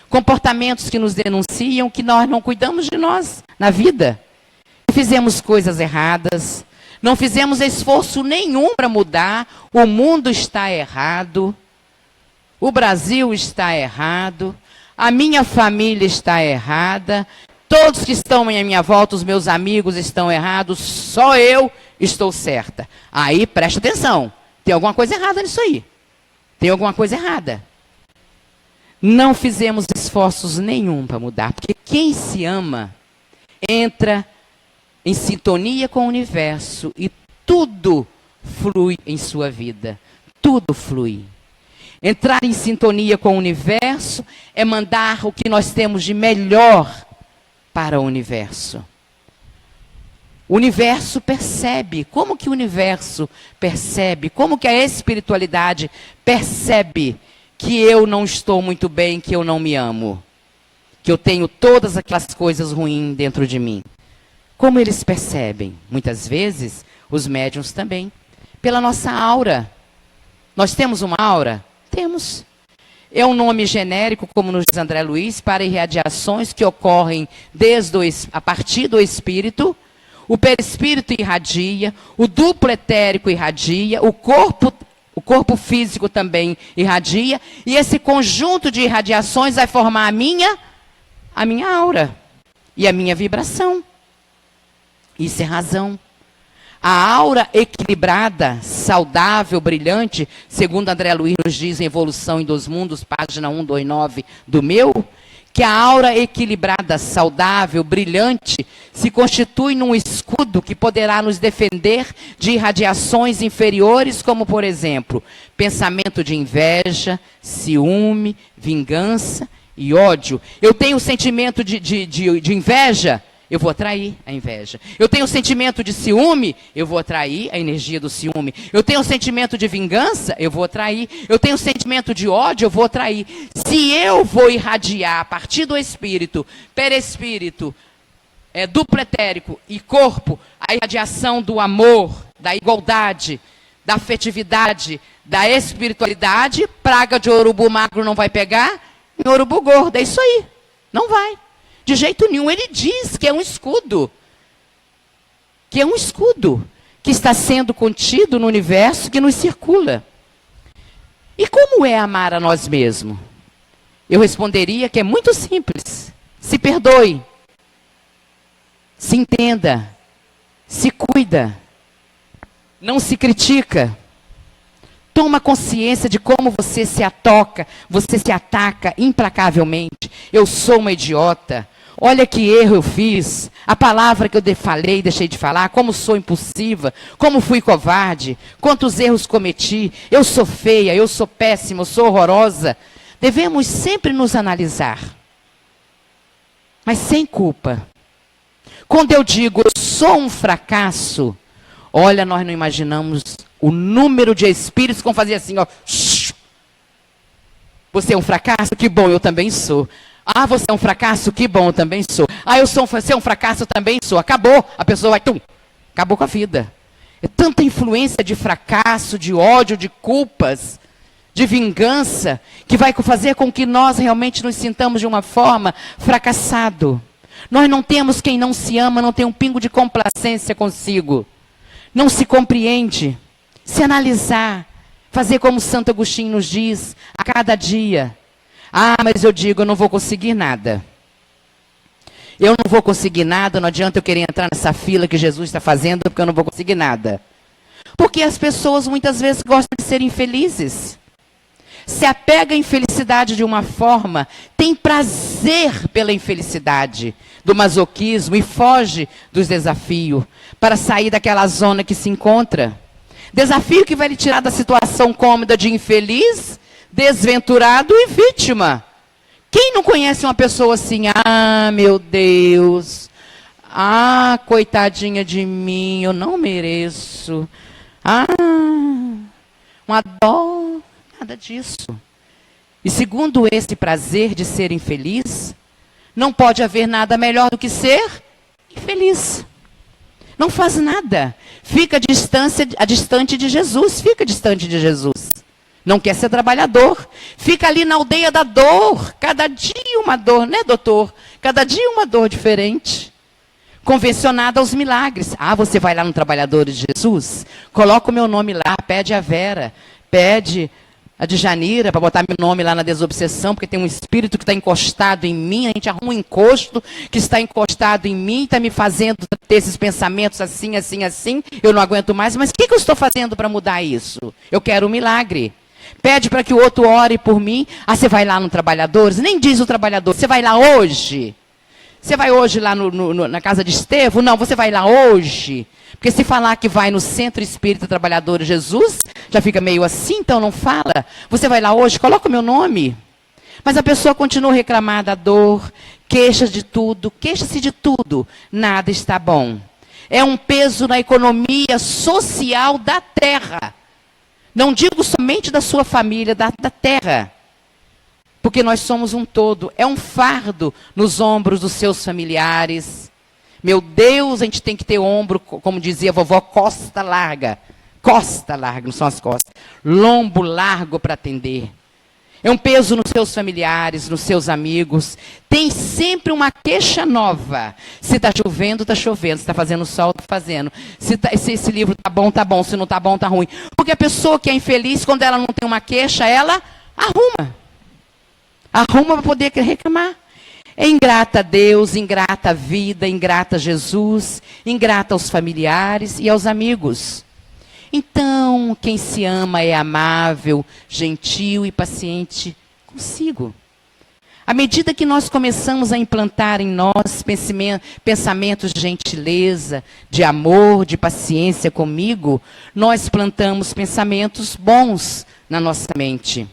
comportamentos que nos denunciam que nós não cuidamos de nós na vida. Fizemos coisas erradas, não fizemos esforço nenhum para mudar, o mundo está errado, o Brasil está errado, a minha família está errada, todos que estão em minha volta, os meus amigos estão errados, só eu estou certa. Aí presta atenção, tem alguma coisa errada nisso aí. Tem alguma coisa errada. Não fizemos esforços nenhum para mudar, porque quem se ama entra em sintonia com o universo e tudo flui em sua vida. Tudo flui. Entrar em sintonia com o universo é mandar o que nós temos de melhor para o universo. O universo percebe. Como que o universo percebe? Como que a espiritualidade percebe que eu não estou muito bem, que eu não me amo? Que eu tenho todas aquelas coisas ruins dentro de mim. Como eles percebem? Muitas vezes, os médiuns também. Pela nossa aura. Nós temos uma aura? Temos. É um nome genérico, como nos diz André Luiz, para irradiações que ocorrem a partir do espírito. O perispírito irradia, o duplo etérico irradia, o corpo físico também irradia, e esse conjunto de irradiações vai formar a minha aura e a minha vibração. Isso é razão. A aura equilibrada, saudável, brilhante, segundo André Luiz nos diz em Evolução em Dois Mundos, página 129 do meu, que a aura equilibrada, saudável, brilhante, se constitui num escudo que poderá nos defender de irradiações inferiores, como, por exemplo, pensamento de inveja, ciúme, vingança e ódio. Eu tenho o sentimento de inveja, eu vou atrair a inveja. Eu tenho o sentimento de ciúme, eu vou atrair a energia do ciúme. Eu tenho o sentimento de vingança, eu vou atrair. Eu tenho o sentimento de ódio, eu vou atrair. Se eu vou irradiar a partir do espírito, perispírito, duplo etérico e corpo, a irradiação do amor, da igualdade, da afetividade, da espiritualidade, praga de urubu magro não vai pegar, em urubu gordo, é isso aí. Não vai. De jeito nenhum. Ele diz que é um escudo. Que é um escudo que está sendo contido no universo que nos circula. E como é amar a nós mesmos? Eu responderia que é muito simples. Se perdoe. Se entenda. Se cuida. Não se critica. Toma consciência de como você se ataca implacavelmente. Eu sou uma idiota. Olha que erro eu fiz. A palavra que eu falei, deixei de falar. Como sou impulsiva. Como fui covarde. Quantos erros cometi. Eu sou feia, eu sou péssima, eu sou horrorosa. Devemos sempre nos analisar. Mas sem culpa. Quando eu digo eu sou um fracasso, olha, nós não imaginamos o número de espíritos que vão fazer assim, ó. Você é um fracasso? Que bom, eu também sou. Ah, você é um fracasso? Que bom, eu também sou. Ah, você é um fracasso? Eu também sou. Acabou. A pessoa vai, acabou com a vida. É tanta influência de fracasso, de ódio, de culpas, de vingança, que vai fazer com que nós realmente nos sintamos de uma forma fracassado. Nós não temos quem não se ama, não tem um pingo de complacência consigo. Não se compreende. Se analisar, fazer como Santo Agostinho nos diz, a cada dia. Ah, mas eu digo, eu não vou conseguir nada. Eu não vou conseguir nada, não adianta eu querer entrar nessa fila que Jesus está fazendo, porque eu não vou conseguir nada. Porque as pessoas muitas vezes gostam de ser infelizes. Se apega à infelicidade de uma forma, tem prazer pela infelicidade, do masoquismo e foge dos desafios, para sair daquela zona que se encontra. Desafio que vai lhe tirar da situação cômoda de infeliz, desventurado e vítima. Quem não conhece uma pessoa assim? Ah, meu Deus. Ah, coitadinha de mim, eu não mereço. Ah, uma dó. Nada disso. E segundo esse prazer de ser infeliz, não pode haver nada melhor do que ser infeliz. Não faz nada. Fica distante de Jesus. Fica distante de Jesus. Não quer ser trabalhador. Fica ali na aldeia da dor. Cada dia uma dor, né, doutor? Cada dia uma dor diferente. Convencionada aos milagres. Ah, você vai lá no Trabalhadores de Jesus? Coloca o meu nome lá, pede a Vera, pede a Djanira para botar meu nome lá na desobsessão, porque tem um espírito que está encostado em mim, a gente arruma um encosto que está encostado em mim, está me fazendo ter esses pensamentos assim, assim, assim, eu não aguento mais, mas o que eu estou fazendo para mudar isso? Eu quero um milagre. Pede para que o outro ore por mim. Ah, você vai lá no Trabalhadores? Nem diz o Trabalhador, você vai lá hoje? Você vai hoje lá na casa de Estevão? Não, você vai lá hoje. Porque se falar que vai no Centro Espírita Trabalhadores Jesus, já fica meio assim, então não fala. Você vai lá hoje, coloca o meu nome. Mas a pessoa continua a reclamar da dor, queixa-se de tudo. Nada está bom. É um peso na economia social da terra. Não digo somente da sua família, da terra. Porque nós somos um todo. É um fardo nos ombros dos seus familiares. Meu Deus, a gente tem que ter ombro, como dizia a vovó, costa larga. Costa larga, não são as costas. Lombo largo para atender. É um peso nos seus familiares, nos seus amigos. Tem sempre uma queixa nova. Se está chovendo, está chovendo. Se está fazendo sol, está fazendo. Se esse livro está bom, está bom. Se não está bom, está ruim. Porque a pessoa que é infeliz, quando ela não tem uma queixa, ela arruma. Arruma para poder reclamar. É ingrata a Deus, ingrata à vida, ingrata a Jesus, ingrata aos familiares e aos amigos. Então, quem se ama é amável, gentil e paciente consigo. À medida que nós começamos a implantar em nós pensamentos de gentileza, de amor, de paciência comigo, nós plantamos pensamentos bons na nossa mente.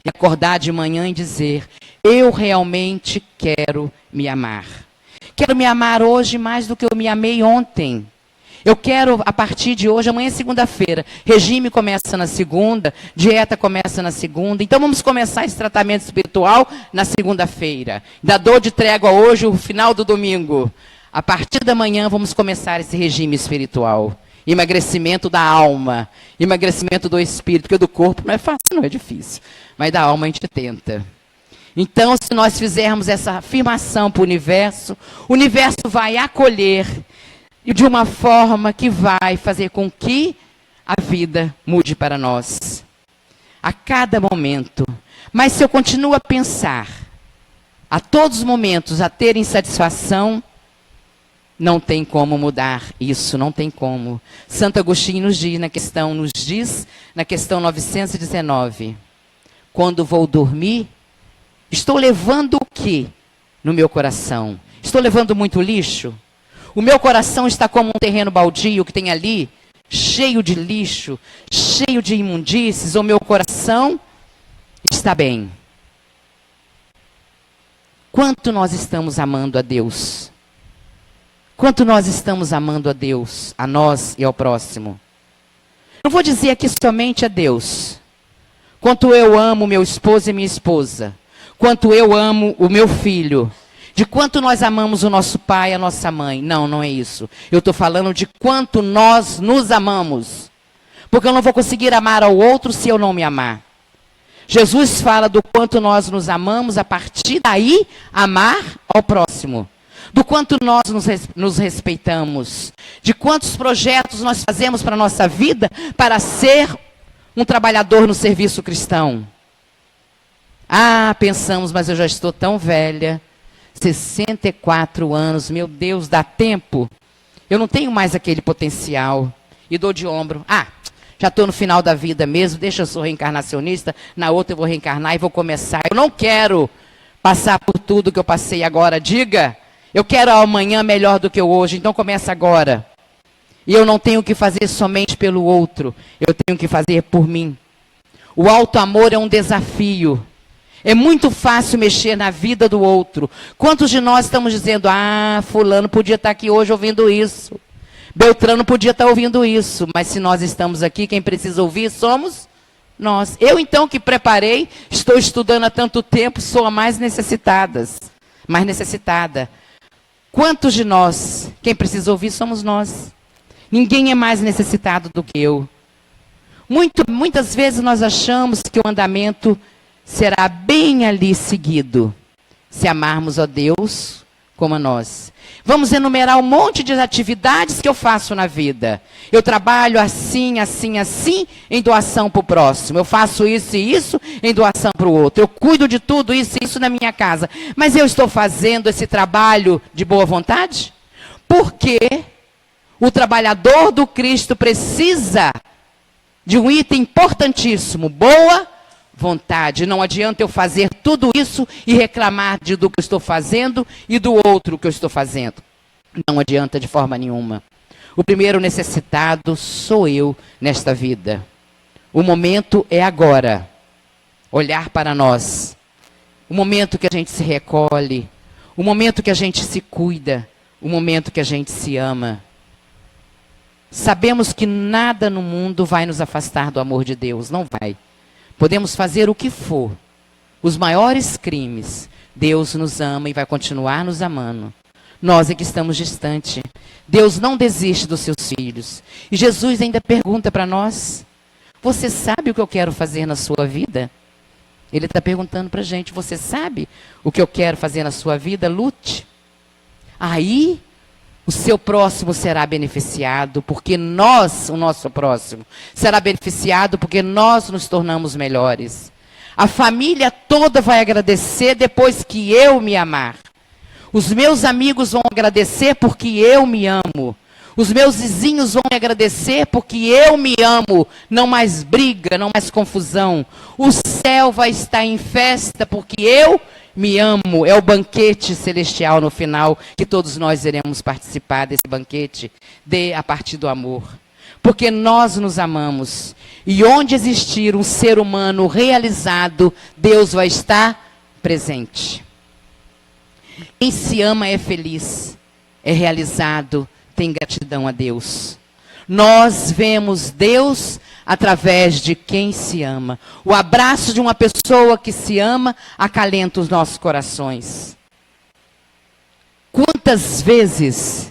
E acordar de manhã e dizer, eu realmente quero me amar. Quero me amar hoje mais do que eu me amei ontem. Eu quero, a partir de hoje, amanhã é segunda-feira, regime começa na segunda, dieta começa na segunda, então vamos começar esse tratamento espiritual na segunda-feira. Da dor de trégua hoje, o final do domingo. A partir da manhã vamos começar esse regime espiritual. Emagrecimento da alma, emagrecimento do espírito, porque do corpo não é fácil, não é difícil, mas da alma a gente tenta. Então, se nós fizermos essa afirmação para o universo vai acolher de uma forma que vai fazer com que a vida mude para nós. A cada momento. Mas se eu continuo a pensar, a todos os momentos, a ter insatisfação, não tem como mudar isso, não tem como. Santo Agostinho nos diz na questão 919, quando vou dormir, estou levando o quê no meu coração? Estou levando muito lixo? O meu coração está como um terreno baldio que tem ali, cheio de lixo, cheio de imundícies, ou meu coração está bem? Quanto nós estamos amando a Deus? Quanto nós estamos amando a Deus, a nós e ao próximo? Não vou dizer aqui somente a Deus. Quanto eu amo meu esposo e minha esposa. Quanto eu amo o meu filho. De quanto nós amamos o nosso pai e a nossa mãe. Não, não é isso. Eu estou falando de quanto nós nos amamos. Porque eu não vou conseguir amar ao outro se eu não me amar. Jesus fala do quanto nós nos amamos, a partir daí, amar ao próximo. Do quanto nós nos respeitamos. De quantos projetos nós fazemos para a nossa vida para ser um trabalhador no serviço cristão. Ah, pensamos, mas eu já estou tão velha. 64 anos, meu Deus, dá tempo? Eu não tenho mais aquele potencial. E dou de ombro. Ah, já estou no final da vida mesmo, deixa eu ser reencarnacionista, na outra eu vou reencarnar e vou começar. Eu não quero passar por tudo que eu passei agora, diga. Eu quero amanhã melhor do que eu hoje, então começa agora. E eu não tenho que fazer somente pelo outro, eu tenho que fazer por mim. O alto amor é um desafio. É muito fácil mexer na vida do outro. Quantos de nós estamos dizendo, ah, fulano podia estar aqui hoje ouvindo isso. Beltrano podia estar ouvindo isso. Mas se nós estamos aqui, quem precisa ouvir somos nós. Eu então que preparei, estou estudando há tanto tempo, sou a mais necessitada. Quantos de nós, quem precisa ouvir somos nós. Ninguém é mais necessitado do que eu. Muitas vezes nós achamos que o andamento será bem ali seguido, se amarmos a Deus como a nós. Vamos enumerar um monte de atividades que eu faço na vida. Eu trabalho assim, assim, assim, em doação para o próximo. Eu faço isso e isso em doação para o outro. Eu cuido de tudo isso e isso na minha casa. Mas eu estou fazendo esse trabalho de boa vontade? Porque o trabalhador do Cristo precisa de um item importantíssimo, boa vontade. Não adianta eu fazer tudo isso e reclamar do que eu estou fazendo e do outro que eu estou fazendo. Não adianta de forma nenhuma. O primeiro necessitado sou eu nesta vida. O momento é agora. Olhar para nós. O momento que a gente se recolhe. O momento que a gente se cuida. O momento que a gente se ama. Sabemos que nada no mundo vai nos afastar do amor de Deus. Não vai. Podemos fazer o que for, os maiores crimes. Deus nos ama e vai continuar nos amando. Nós é que estamos distante. Deus não desiste dos seus filhos. E Jesus ainda pergunta para nós: você sabe o que eu quero fazer na sua vida? Ele está perguntando para a gente: você sabe o que eu quero fazer na sua vida? Lute. Aí o seu próximo será beneficiado, porque nós, o nosso próximo, será beneficiado porque nós nos tornamos melhores. A família toda vai agradecer depois que eu me amar. Os meus amigos vão agradecer porque eu me amo. Os meus vizinhos vão me agradecer porque eu me amo. Não mais briga, não mais confusão. O céu vai estar em festa porque eu me amo. É o banquete celestial no final, que todos nós iremos participar desse banquete a partir do amor. Porque nós nos amamos. E onde existir um ser humano realizado, Deus vai estar presente. Quem se ama é feliz, é realizado, tem gratidão a Deus. Nós vemos Deus através de quem se ama. O abraço de uma pessoa que se ama acalenta os nossos corações. Quantas vezes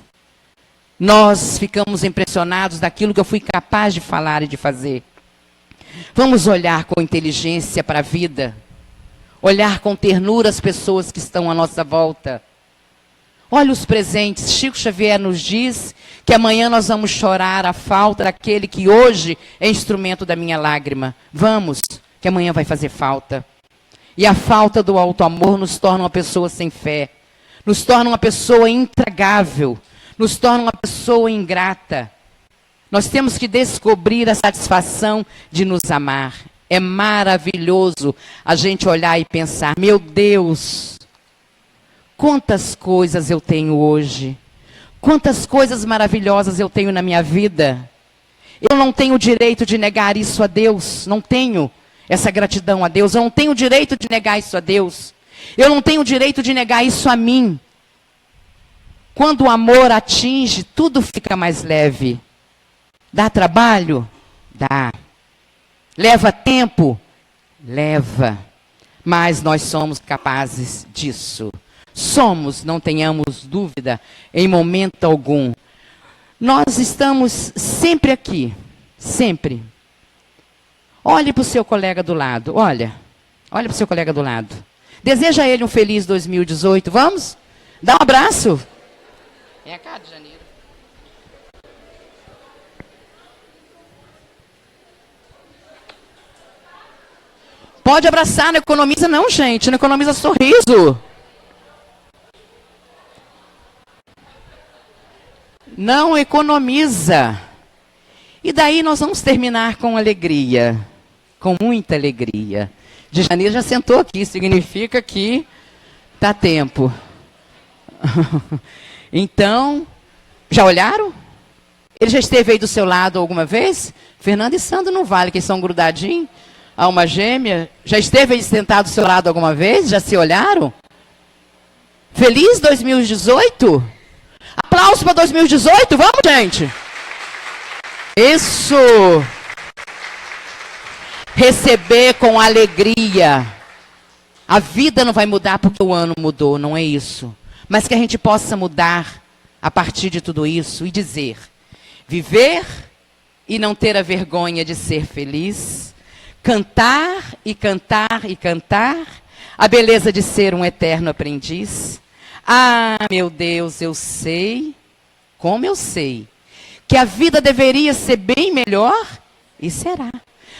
nós ficamos impressionados daquilo que eu fui capaz de falar e de fazer? Vamos olhar com inteligência para a vida. Olhar com ternura as pessoas que estão à nossa volta. Olha os presentes. Chico Xavier nos diz que amanhã nós vamos chorar a falta daquele que hoje é instrumento da minha lágrima. Vamos, que amanhã vai fazer falta. E a falta do auto-amor nos torna uma pessoa sem fé. Nos torna uma pessoa intragável. Nos torna uma pessoa ingrata. Nós temos que descobrir a satisfação de nos amar. É maravilhoso a gente olhar e pensar: meu Deus, quantas coisas eu tenho hoje. Quantas coisas maravilhosas eu tenho na minha vida. Eu não tenho o direito de negar isso a Deus. Não tenho essa gratidão a Deus. Eu não tenho o direito de negar isso a Deus. Eu não tenho o direito de negar isso a mim. Quando o amor atinge, tudo fica mais leve. Dá trabalho? Dá. Leva tempo? Leva. Mas nós somos capazes disso. Somos, não tenhamos dúvida, em momento algum. Nós estamos sempre aqui. Sempre. Olhe para o seu colega do lado. Olha para o seu colega do lado. Deseja a ele um feliz 2018. Vamos? Dá um abraço. É a cara de janeiro. Pode abraçar, não economiza não, gente. Não economiza sorriso. Não economiza. E daí nós vamos terminar com alegria. Com muita alegria. De janeiro já sentou aqui, significa que dá tempo. Então, já olharam? Ele já esteve aí do seu lado alguma vez? Fernando e Sandro não vale, que são grudadinhos. Alma gêmea. Já esteve aí sentado do seu lado alguma vez? Já se olharam? Feliz 2018? Aplausos para 2018, vamos, gente? Isso! Receber com alegria. A vida não vai mudar porque o ano mudou, não é isso. Mas que a gente possa mudar a partir de tudo isso e dizer: viver e não ter a vergonha de ser feliz. Cantar e cantar e cantar. A beleza de ser um eterno aprendiz. Ah, meu Deus, eu sei, como eu sei, que a vida deveria ser bem melhor, e será.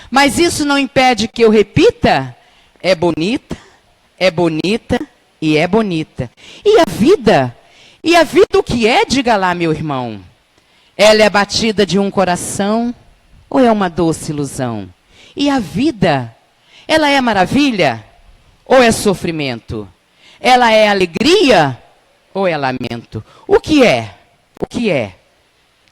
Mas isso não impede que eu repita: é bonita e é bonita. E a vida? E a vida o que é? Diga lá, meu irmão. Ela é a batida de um coração ou é uma doce ilusão? E a vida? Ela é maravilha ou é sofrimento? Ela é alegria ou é lamento? O que é? O que é?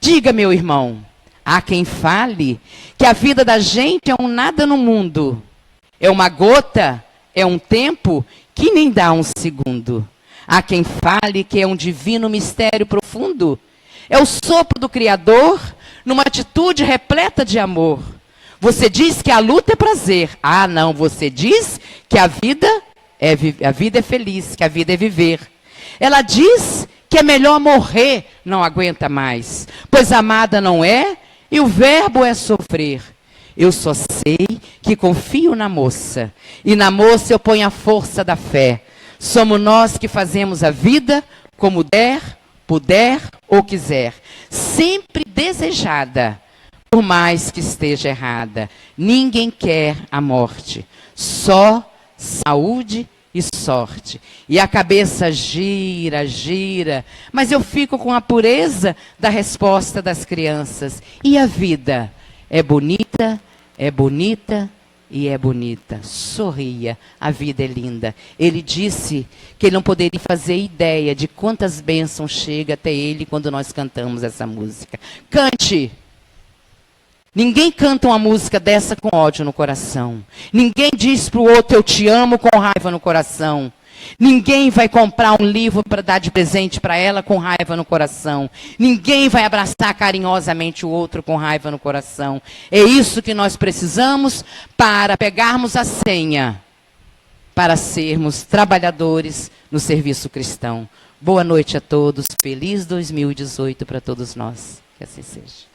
Diga, meu irmão. Há quem fale que a vida da gente é um nada no mundo. É uma gota, é um tempo que nem dá um segundo. Há quem fale que é um divino mistério profundo. É o sopro do Criador numa atitude repleta de amor. Você diz que a luta é prazer. Ah, não, você diz que a vida é feliz, que a vida é viver. Ela diz que é melhor morrer, não aguenta mais. Pois amada não é, e o verbo é sofrer. Eu só sei que confio na moça. E na moça eu ponho a força da fé. Somos nós que fazemos a vida como der, puder ou quiser. Sempre desejada, por mais que esteja errada. Ninguém quer a morte. Só saúde e sorte. E a cabeça gira, gira. Mas eu fico com a pureza da resposta das crianças. E a vida? É bonita e é bonita. Sorria, a vida é linda. Ele disse que ele não poderia fazer ideia de quantas bênçãos chega até ele quando nós cantamos essa música. Cante! Ninguém canta uma música dessa com ódio no coração. Ninguém diz para o outro, eu te amo, com raiva no coração. Ninguém vai comprar um livro para dar de presente para ela com raiva no coração. Ninguém vai abraçar carinhosamente o outro com raiva no coração. É isso que nós precisamos para pegarmos a senha, para sermos trabalhadores no serviço cristão. Boa noite a todos. Feliz 2018 para todos nós. Que assim seja.